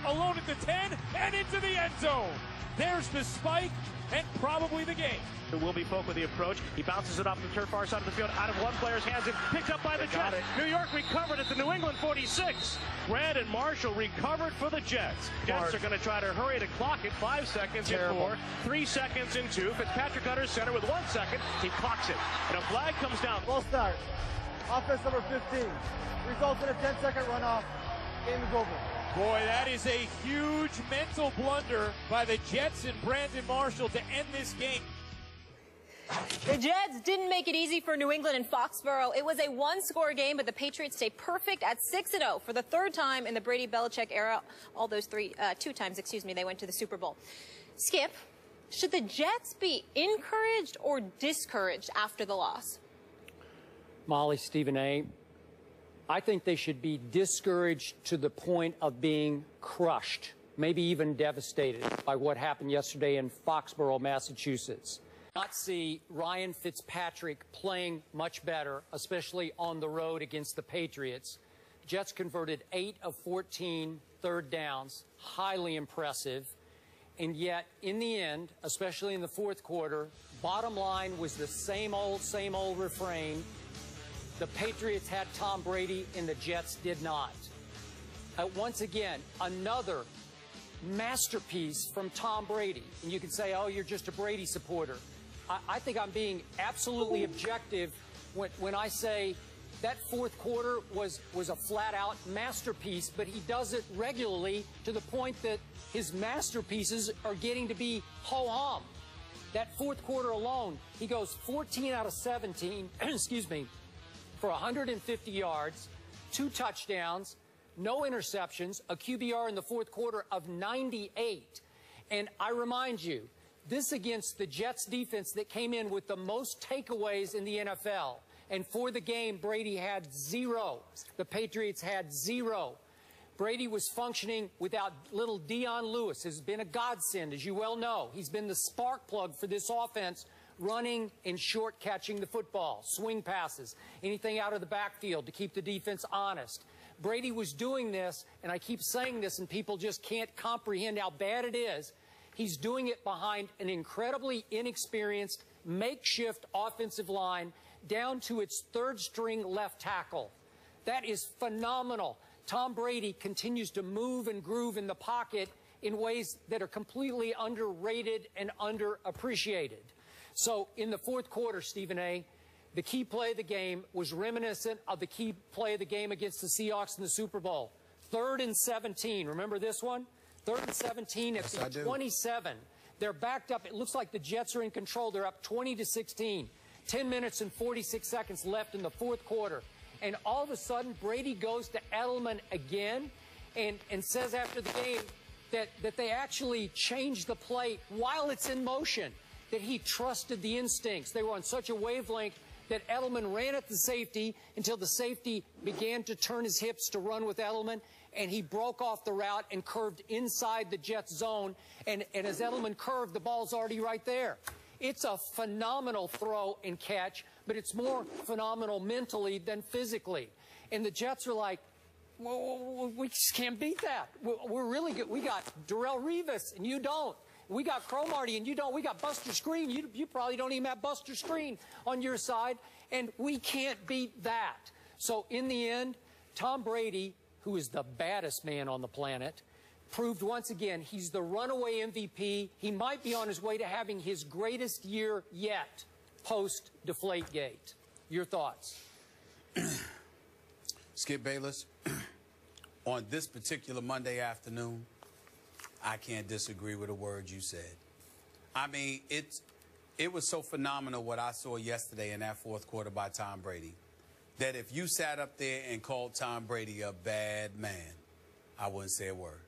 alone at the 10 and into the end zone. There's the spike and probably the game. It will be Folk with the approach. He bounces it off the turf far side of the field, out of one player's hands, and picked up by the Jets. New York recovered at the New England 46. Brandon Marshall recovered for the Jets. Jets are going to try to hurry to clock it. 5 seconds in 4, 3 seconds in 2. Fitzpatrick under center with 1 second. He clocks it, and a flag comes down. Full start. Offense number 15. Results in a 10-second runoff. Game is over. Boy, that is a huge mental blunder by the Jets and Brandon Marshall to end this game. The Jets didn't make it easy for New England in Foxborough. It was a one-score game, but the Patriots stayed perfect at 6-0 for the third time in the Brady-Belichick era. All those two times, they went to the Super Bowl. Skip, should the Jets be encouraged or discouraged after the loss? Molly, Stephen A., I think they should be discouraged to the point of being crushed, maybe even devastated by what happened yesterday in Foxborough, Massachusetts. Not see Ryan Fitzpatrick playing much better, especially on the road against the Patriots. Jets converted 8 of 14 third downs, highly impressive. And yet, in the end, especially in the fourth quarter, bottom line was the same old refrain. The Patriots had Tom Brady and the Jets did not. Once again, another masterpiece from Tom Brady. And you can say, oh, you're just a Brady supporter. I think I'm being absolutely objective when I say that fourth quarter was a flat-out masterpiece, but he does it regularly to the point that his masterpieces are getting to be ho-hum. That fourth quarter alone, he goes 14 out of 17, excuse me, for 150 yards, 2 touchdowns, no interceptions, a QBR in the fourth quarter of 98. And I remind you, this against the Jets defense that came in with the most takeaways in the NFL. And for the game, Brady had 0. The Patriots had 0. Brady was functioning without little Dion Lewis, who's been a godsend, as you well know. He's been the spark plug for this offense, running and short catching the football, swing passes, anything out of the backfield to keep the defense honest. Brady was doing this, and I keep saying this, and people just can't comprehend how bad it is. He's doing it behind an incredibly inexperienced, makeshift offensive line down to its third-string left tackle. That is phenomenal. Tom Brady continues to move and groove in the pocket in ways that are completely underrated and underappreciated. So in the fourth quarter, Stephen A., the key play of the game was reminiscent of the key play of the game against the Seahawks in the Super Bowl. 3rd and 17. Remember this one? 3rd and 17 at the 27. They're backed up. It looks like the Jets are in control. They're up 20-16. 10 minutes and 46 seconds left in the fourth quarter. And all of a sudden, Brady goes to Edelman again and says after the game that they actually changed the play while it's in motion, that he trusted the instincts. They were on such a wavelength that Edelman ran at the safety until the safety began to turn his hips to run with Edelman, and he broke off the route and curved inside the Jets zone. And as Edelman curved, the ball's already right there. It's a phenomenal throw and catch, but it's more phenomenal mentally than physically. And the Jets are like, well, we just can't beat that. We're really good. We got Darrelle Revis, and you don't. We got Cromartie, and you don't. We got Buster Skrine. You probably don't even have Buster Skrine on your side, and we can't beat that. So in the end, Tom Brady, who is the baddest man on the planet, proved once again he's the runaway MVP. He might be on his way to having his greatest year yet post-Deflategate. Your thoughts? Skip Bayless, on this particular Monday afternoon, I can't disagree with a word you said. I mean, it was so phenomenal what I saw yesterday in that fourth quarter by Tom Brady, that if you sat up there and called Tom Brady a bad man, I wouldn't say a word.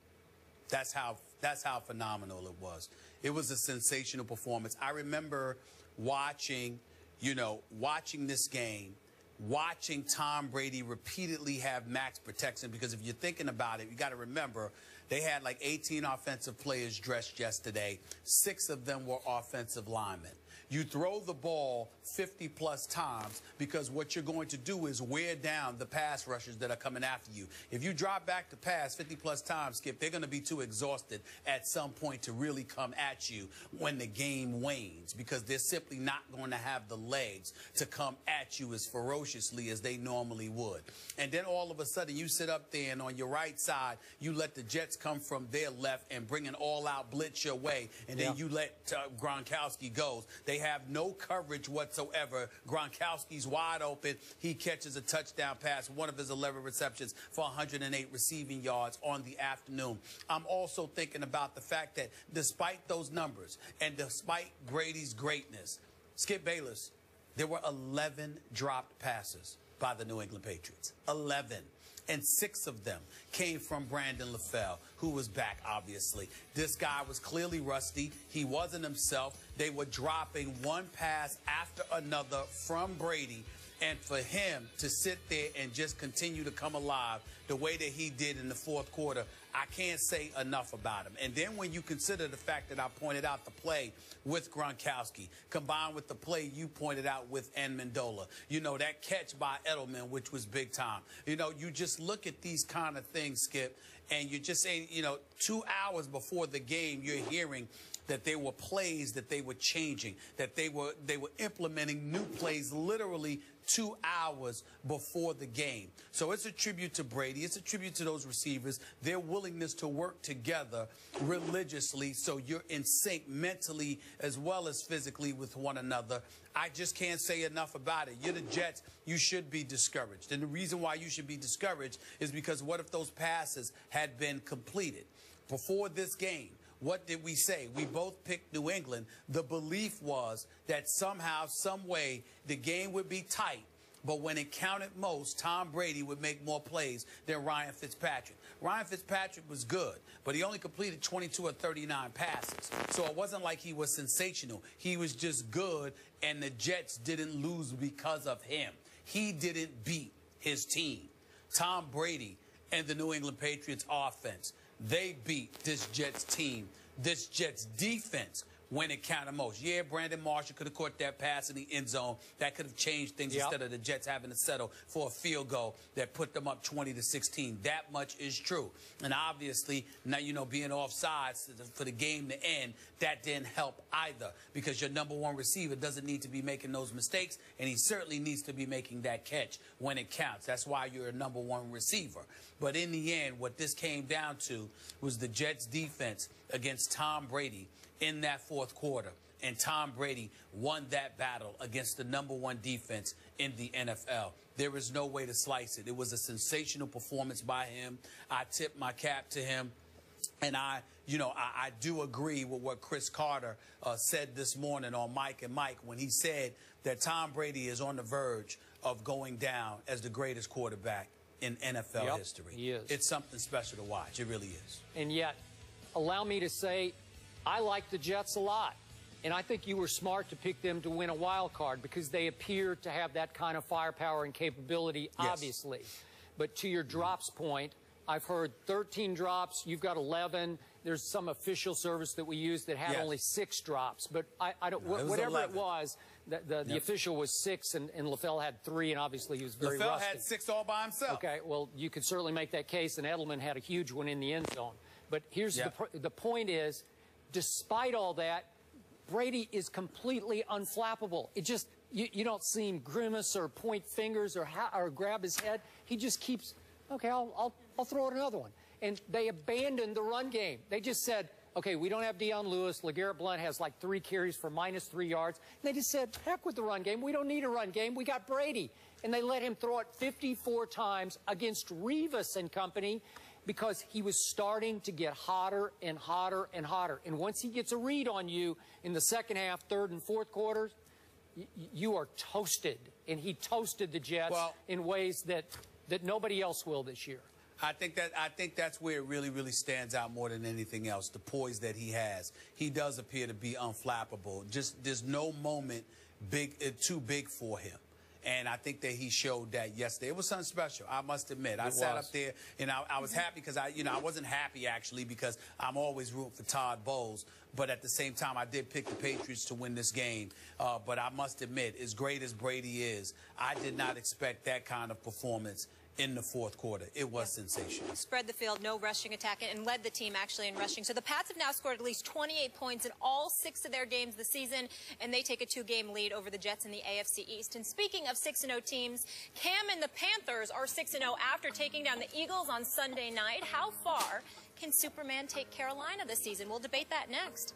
That's how phenomenal it was. It was a sensational performance. I remember watching this game, watching Tom Brady repeatedly have max protection, because if you're thinking about it, you got to remember they had like 18 offensive players dressed yesterday. 6 of them were offensive linemen. You throw the ball 50-plus times because what you're going to do is wear down the pass rushers that are coming after you. If you drop back to pass 50-plus times, Skip, they're going to be too exhausted at some point to really come at you when the game wanes because they're simply not going to have the legs to come at you as ferociously as they normally would. And then all of a sudden you sit up there and on your right side, you let the Jets come from their left and bring an all-out blitz your way, and then you let Gronkowski go. They have no coverage whatsoever. Gronkowski's wide open. He catches a touchdown pass, one of his 11 receptions for 108 receiving yards on the afternoon. I'm also thinking about the fact that despite those numbers and despite Brady's greatness, Skip Bayless, there were 11 dropped passes by the New England Patriots. 11. And 6 of them came from Brandon LaFell, who was back, obviously. This guy was clearly rusty. He wasn't himself. They were dropping one pass after another from Brady. And for him to sit there and just continue to come alive the way that he did in the fourth quarter, I can't say enough about him. And then when you consider the fact that I pointed out the play with Gronkowski, combined with the play you pointed out with Amendola, you know, that catch by Edelman, which was big time. You know, you just look at these kind of things, Skip, and you're just saying, you know, 2 hours before the game, you're hearing that there were plays that they were changing, that they were implementing new plays literally 2 hours before the game. So it's a tribute to Brady. It's a tribute to those receivers, their willingness to work together religiously so you're in sync mentally as well as physically with one another. I just can't say enough about it. You're the Jets. You should be discouraged. And the reason why you should be discouraged is because what if those passes had been completed before this game? What did we say? We both picked New England. The belief was that somehow, some way, the game would be tight. But when it counted most, Tom Brady would make more plays than Ryan Fitzpatrick. Ryan Fitzpatrick was good, but he only completed 22 of 39 passes. So it wasn't like he was sensational. He was just good, and the Jets didn't lose because of him. He didn't beat his team. Tom Brady and the New England Patriots offense, they beat this Jets team, this Jets defense, when it counted most. Yeah, Brandon Marshall could have caught that pass in the end zone. That could have changed things instead of the Jets having to settle for a field goal that put them up 20-16. That much is true. And obviously, now, you know, being offsides for the game to end, that didn't help either because your number one receiver doesn't need to be making those mistakes, and he certainly needs to be making that catch when it counts. That's why you're a number one receiver. But in the end, what this came down to was the Jets defense against Tom Brady in that fourth quarter, and Tom Brady won that battle against the number one defense in the NFL. There is no way to slice it. It was a sensational performance by him. I tip my cap to him, and I do agree with what Chris Carter said this morning on Mike and Mike when he said that Tom Brady is on the verge of going down as the greatest quarterback in NFL history. He is. It's something special to watch. It really is. And yet, allow me to say, I like the Jets a lot, and I think you were smart to pick them to win a wild card because they appear to have that kind of firepower and capability, obviously. But to your drops point, I've heard 13 drops. You've got 11. There's some official service that we use that had only 6 drops. But I don't. Whatever 11. it was, the official was 6, and LaFell had 3, and obviously he was very LaFell rusty. had 6 all by himself. Okay, well, you could certainly make that case, and Edelman had a huge one in the end zone. But here's the point is, despite all that, Brady is completely unflappable. It just, you don't see him grimace or point fingers or grab his head. He just keeps, okay, I'll throw it another one. And they abandoned the run game. They just said, okay, we don't have Deion Lewis. LeGarrette Blount has like 3 carries for -3 yards. And they just said, heck with the run game. We don't need a run game. We got Brady. And they let him throw it 54 times against Revis and company, because he was starting to get hotter and hotter and hotter. And once he gets a read on you in the second half, third and fourth quarters, you are toasted. And he toasted the Jets in ways that nobody else will this year. I think that's where it really, really stands out more than anything else, the poise that he has. He does appear to be unflappable. Just there's no moment too big for him. And I think that he showed that yesterday. It was something special, I must admit. I sat up there, and I was happy because I wasn't happy, actually, because I'm always rooting for Todd Bowles. But at the same time, I did pick the Patriots to win this game. But I must admit, as great as Brady is, I did not expect that kind of performance in the fourth quarter. It was sensational. Spread the field, no rushing attack, and led the team actually in rushing. So the Pats have now scored at least 28 points in all 6 of their games this season, and they take a 2-game lead over the Jets in the AFC East. And speaking of 6-0 teams, Cam and the Panthers are 6-0 after taking down the Eagles on Sunday night. How far can Superman take Carolina this season? We'll debate that next.